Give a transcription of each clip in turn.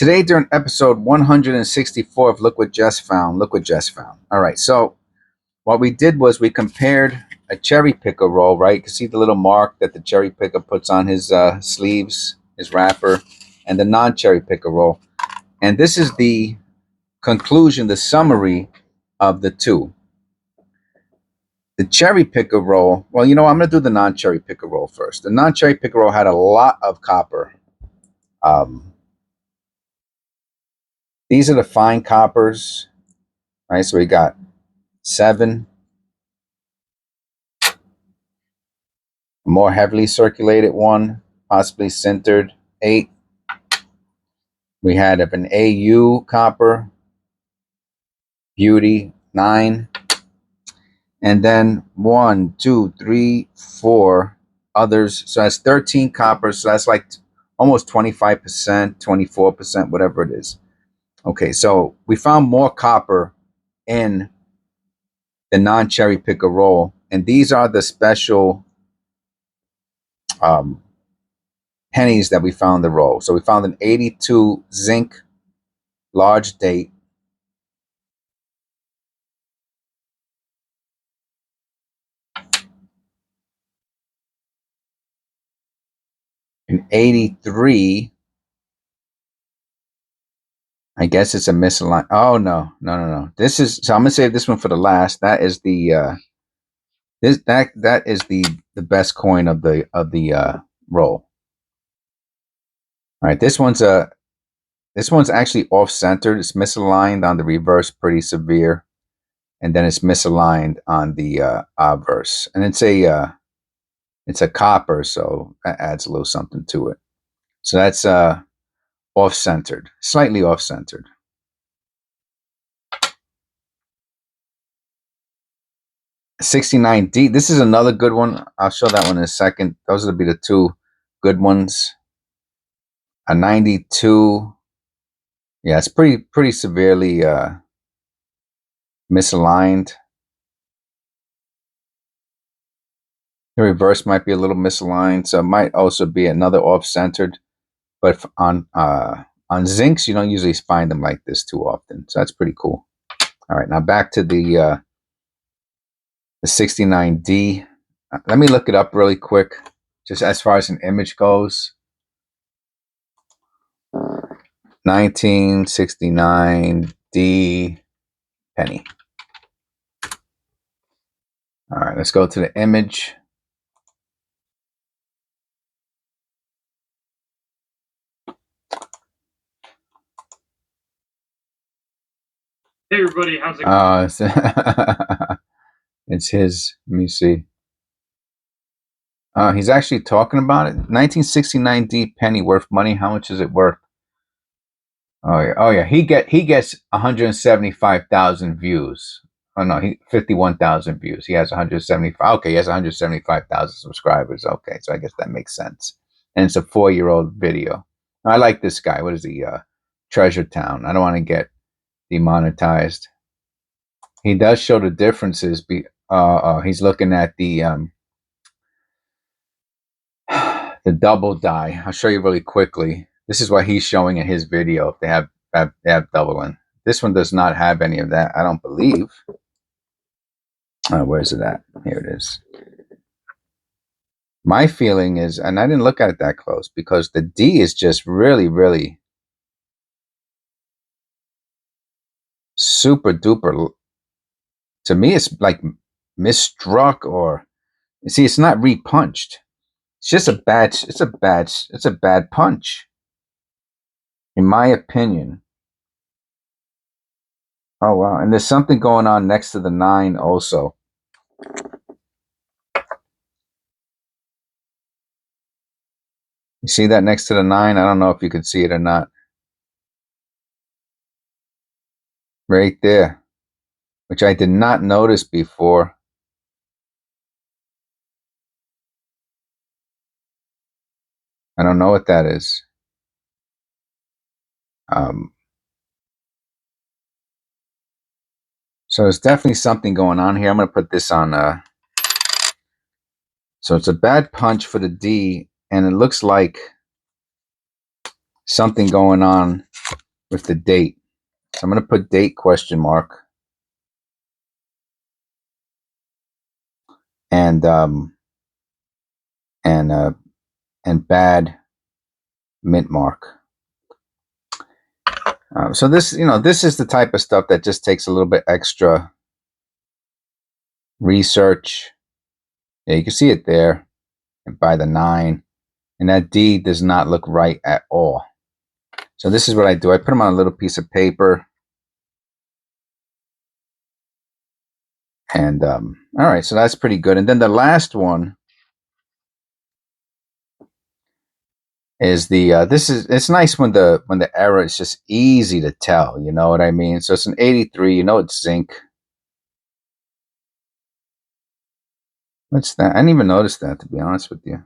Today, during episode 164 of Look What Jess Found, Look What Jess Found. All right, so what we did was we compared a cherry picker roll, right? You can see the little mark that the cherry picker puts on his sleeves, his wrapper, and the non-cherry picker roll. And this is the conclusion, the summary of the two. The cherry picker roll, well, I'm going to do the non-cherry picker roll first. The non-cherry picker roll had a lot of copper. These are the fine coppers, right? So we got 7. A more heavily circulated one, possibly sintered, 8. We had an AU copper, beauty, 9. And then 1, 2, 3, 4 others. So that's 13 coppers. So that's like almost 25%, 24%, whatever it is. Okay, so we found more copper in the non-cherry picker roll, and these are the special pennies that we found in the roll. So we found an 82 zinc large date, an 83. I guess it's a misaligned. Oh no. This is, so I'm gonna save this one for the last. That is the that is the best coin of the roll. All right, this one's actually off-centered. It's misaligned on the reverse, pretty severe, and then it's misaligned on the obverse. And it's a copper, so that adds a little something to it. So that's off-centered, slightly off-centered. $69D. This is another good one. I'll show that one in a second. Those will be the two good ones. A 92. Yeah, it's pretty severely misaligned. The reverse might be a little misaligned, so it might also be another off-centered. But on zincs, you don't usually find them like this too often. So that's pretty cool. All right, now back to the 69D. Let me look it up really quick, just as far as an image goes. 1969D penny. All right, let's go to the image. Hey everybody, how's it going? It's his. Let me see. He's actually talking about it. 1969D penny, worth money. How much is it worth? Oh yeah. He gets 175,000 views. Oh no, 51,000 views. He has 175. Okay, he has 175,000 subscribers. Okay, so I guess that makes sense. And it's a 4-year-old video. I like this guy. What is he? Treasure Town. I don't want to get demonetized. He does show the differences. He's looking at the double die. I'll show you really quickly. This is what he's showing in his video. If they have doubling. This one does not have any of that, I don't believe. Where's it at? Here it is. My feeling is, and I didn't look at it that close, because the D is just really, really super duper. To me, it's like misstruck, or you see, it's not repunched. It's just a bad. It's a bad punch, in my opinion. Oh wow! And there's something going on next to the 9 also. You see that next to the 9? I don't know if you can see it or not. Right there, which I did not notice before. I don't know what that is. So there's definitely something going on here. I'm going to put this on. So it's a bad punch for the D, and it looks like something going on with the date. So I'm going to put date question mark. And bad mint mark. So this, this is the type of stuff that just takes a little bit extra research. Yeah, you can see it there, and by the 9, and that D does not look right at all. So this is what I do. I put them on a little piece of paper, and all right, so that's pretty good. And then the last one is the it's nice when the error is just easy to tell. You know what I mean? So it's an 83. You know it's zinc. What's that? I didn't even notice that, to be honest with you.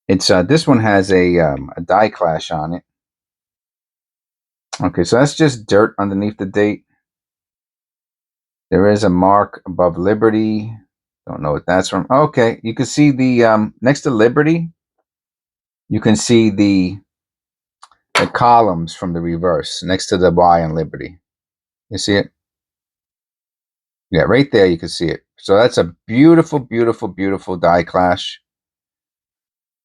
It's this one has a die clash on it. Okay, so that's just dirt underneath the date. There is a mark above Liberty. Don't know what that's from. Okay, you can see the next to Liberty. You can see the columns from the reverse next to the Y on Liberty. You see it? Yeah, right there you can see it. So that's a beautiful, beautiful, beautiful die clash.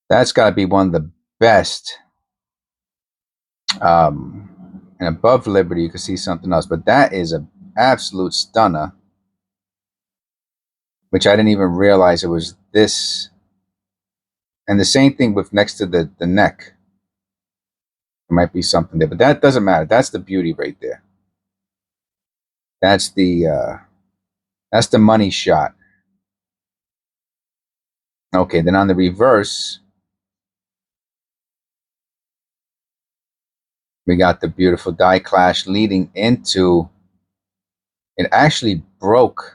That's got to be one of the best. And above Liberty, you can see something else. But that is an absolute stunner, which I didn't even realize it was this. And the same thing with next to the neck. There might be something there, but that doesn't matter. That's the beauty right there. That's the money shot. Okay, then on the reverse, we got the beautiful die clash leading into, it actually broke.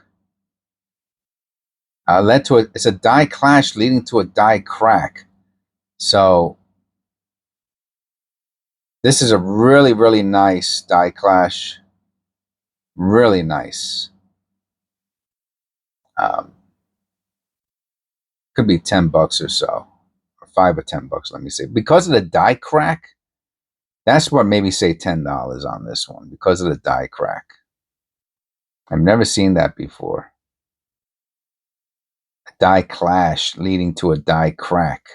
Led to it's a die clash leading to a die crack. So this is a really, really nice die clash. Really nice. Could be $10 or so, or $5 or $10. Let me see. Because of the die crack, that's what maybe say $10 on this one, because of the die crack. I've never seen that before. A die clash leading to a die crack.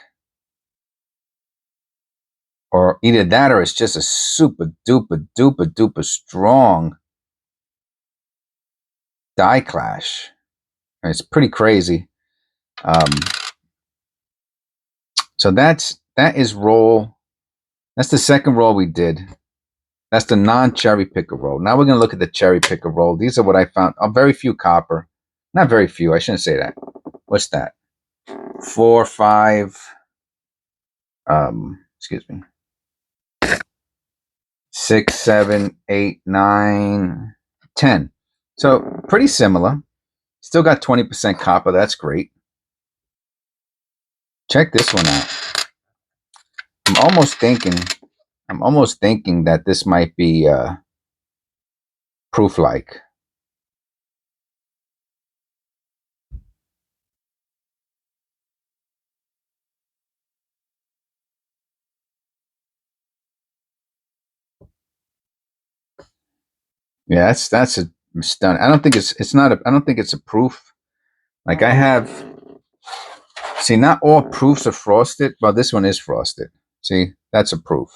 Or either that or it's just a super duper duper duper strong die clash. It's pretty crazy. So that is roll. That's the second roll we did. That's the non-cherry picker roll. Now we're going to look at the cherry picker roll. These are what I found. Very few copper. Not very few. I shouldn't say that. What's that? 4, 5. Excuse me. 6, 7, 8, 9, 10. So pretty similar. Still got 20% copper. That's great. Check this one out. I'm almost thinking that this might be proof-like. Yeah, that's a stun. I don't think I don't think it's a proof. Like I have, see, not all proofs are frosted, but this one is frosted. See, that's a proof.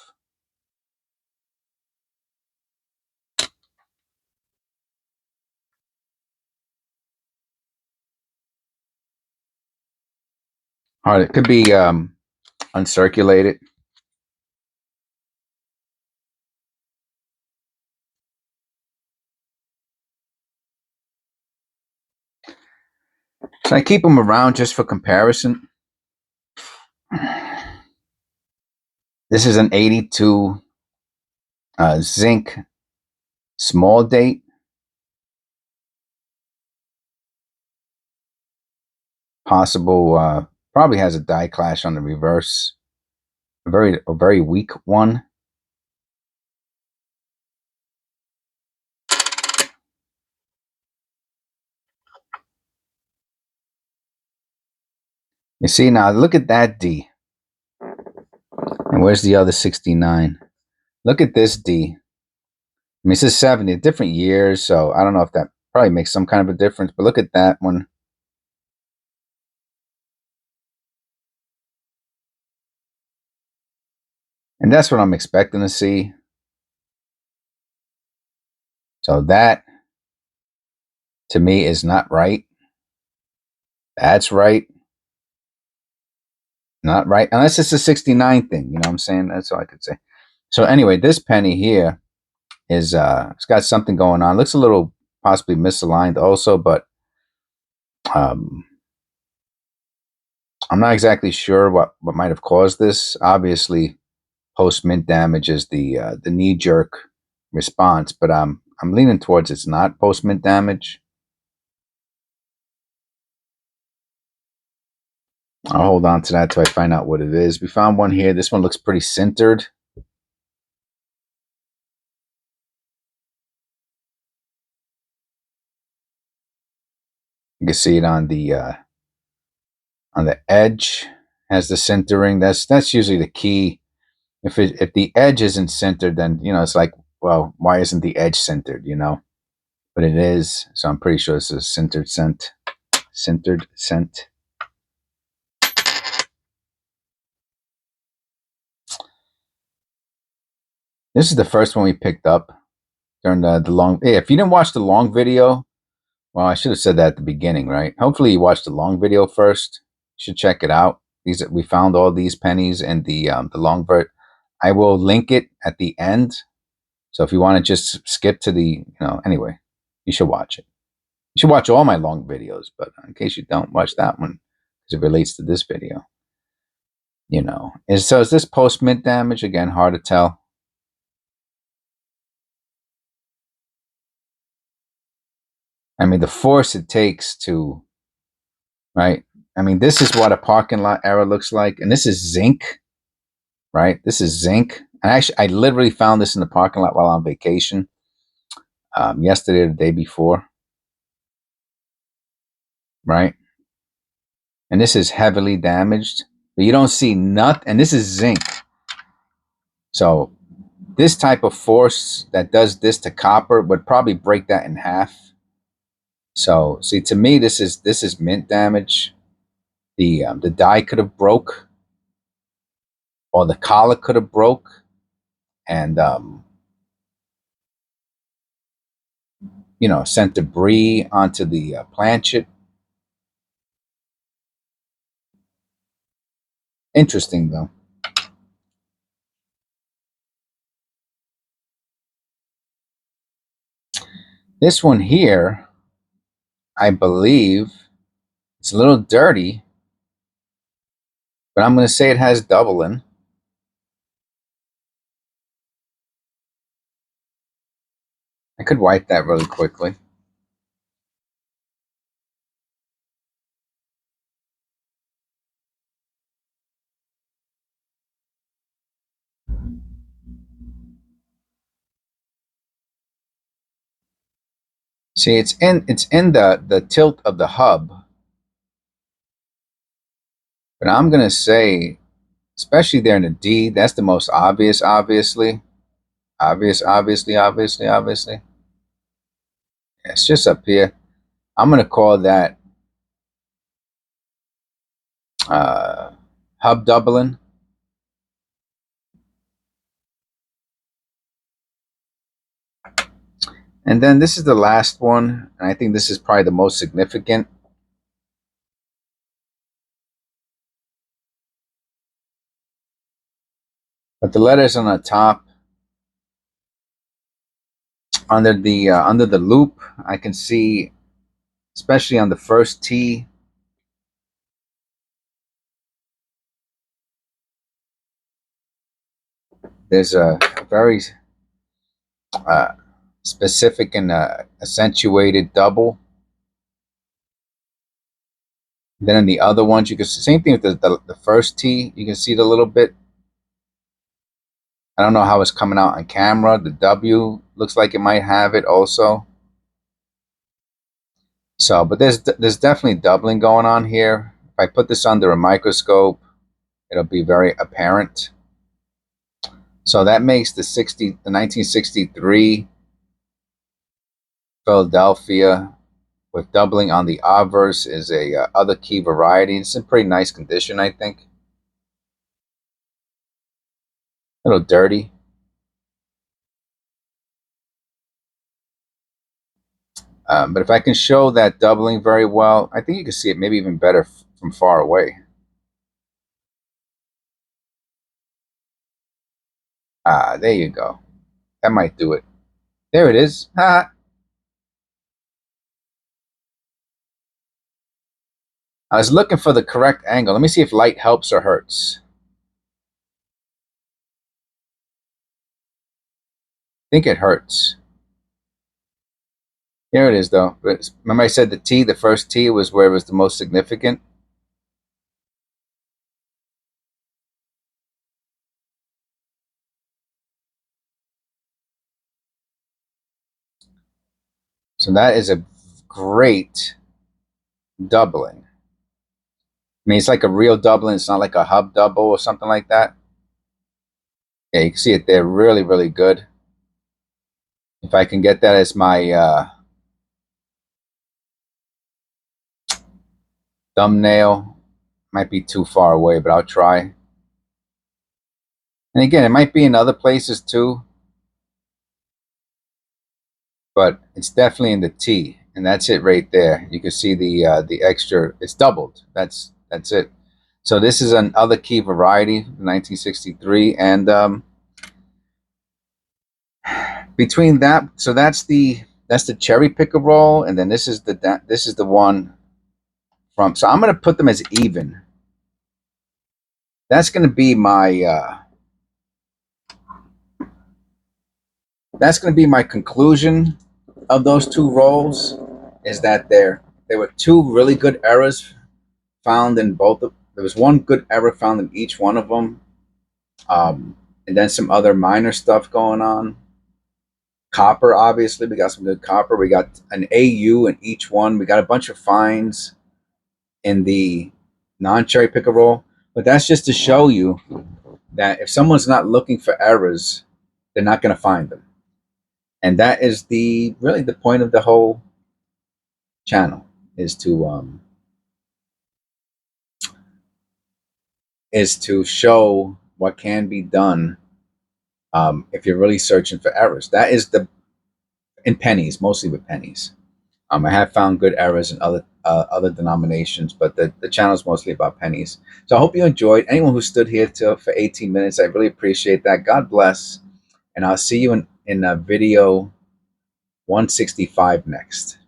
All right, it could be uncirculated. So I keep them around just for comparison. This is an 82 zinc small date. Possible, probably has a die clash on the reverse. A very weak one. You see, now look at that D. And where's the other 69? Look at this D. I mean, this is 70, different years, so I don't know if that probably makes some kind of a difference, but look at that one. And that's what I'm expecting to see. So that, to me, is not right. That's right. Not right. Unless it's a 69 thing, you know what I'm saying? That's all I could say. So anyway, this penny here is, it's got something going on. Looks a little possibly misaligned also, but I'm not exactly sure what might have caused this. Obviously, post-mint damage is the knee-jerk response, but I'm leaning towards it's not post-mint damage. I'll hold on to that till I find out what it is. We found one here. This one looks pretty centered. You can see it on the edge. Has the centering. That's usually the key. If the edge isn't centered, then it's like, well, why isn't the edge centered? But it is. So I'm pretty sure this is centered scent. Centered scent. This is the first one we picked up during the long. Hey, if you didn't watch the long video, well, I should have said that at the beginning, right? Hopefully you watched the long video first. You should check it out. We found all these pennies in the long vert. I will link it at the end. So if you want to just skip to the, anyway, you should watch it. You should watch all my long videos, but in case you don't, watch that one because it relates to this video. Is this post-mint damage? Again, hard to tell. I mean, the force it takes to, right? I mean, this is what a parking lot error looks like. And this is zinc, right? This is zinc. And actually, I literally found this in the parking lot while on vacation yesterday or the day before, right? And this is heavily damaged, but you don't see nothing. And this is zinc. So this type of force that does this to copper would probably break that in half. So see, to me, this is mint damage. The die could have broke, or the collar could have broke, and sent debris onto the planchet. Interesting though. This one here, I believe, it's a little dirty, but I'm going to say it has doubling. I could wipe that really quickly. See, it's in the tilt of the hub. But I'm going to say, especially there in the D, that's the most obvious, obviously. Obviously. It's just up here. I'm going to call that hub doubling. And then this is the last one, and I think this is probably the most significant. But the letters on the top, under the loop, I can see, especially on the first T, there's a very specific and accentuated double. Then in the other ones, you can see same thing with the first T. You can see it a little bit. I don't know how it's coming out on camera. The W looks like it might have it also. So, but there's definitely doubling going on here. If I put this under a microscope, it'll be very apparent. So that makes the 1963 Philadelphia with doubling on the obverse is a other key variety. It's in pretty nice condition, I think. A little dirty. But if I can show that doubling very well, I think you can see it maybe even better from far away. Ah, there you go. That might do it. There it is. Ha! I was looking for the correct angle. Let me see if light helps or hurts. I think it hurts. Here it is, though. Remember I said the T, the first T was where it was the most significant? So that is a great doubling. I mean, it's like a real doubling. It's not like a hub double or something like that. Yeah, you can see it there. Really, really good. If I can get that as my thumbnail, might be too far away, but I'll try. And again, it might be in other places too, but it's definitely in the T, and that's it right there. You can see the extra. It's doubled. That's it. So this is an other key variety, 1963, and between that, so that's the cherry picker roll, and then this is the one from. So I'm gonna put them as even. That's gonna be my. That's gonna be my conclusion of those two rolls. Is that there were two really good errors found in both of. There was one good error found in each one of them, and then some other minor stuff going on. Copper, obviously, we got some good copper. We got an AU in each one. We got a bunch of fines in the non-cherry picker roll, but that's just to show you that if someone's not looking for errors, they're not going to find them, and that is really the point of the whole channel is to show what can be done if you're really searching for errors. That is in pennies, mostly with pennies. I have found good errors in other denominations, but the channel is mostly about pennies. So I hope you enjoyed. Anyone who stood here for 18 minutes, I really appreciate that. God bless, and I'll see you in video 165 next.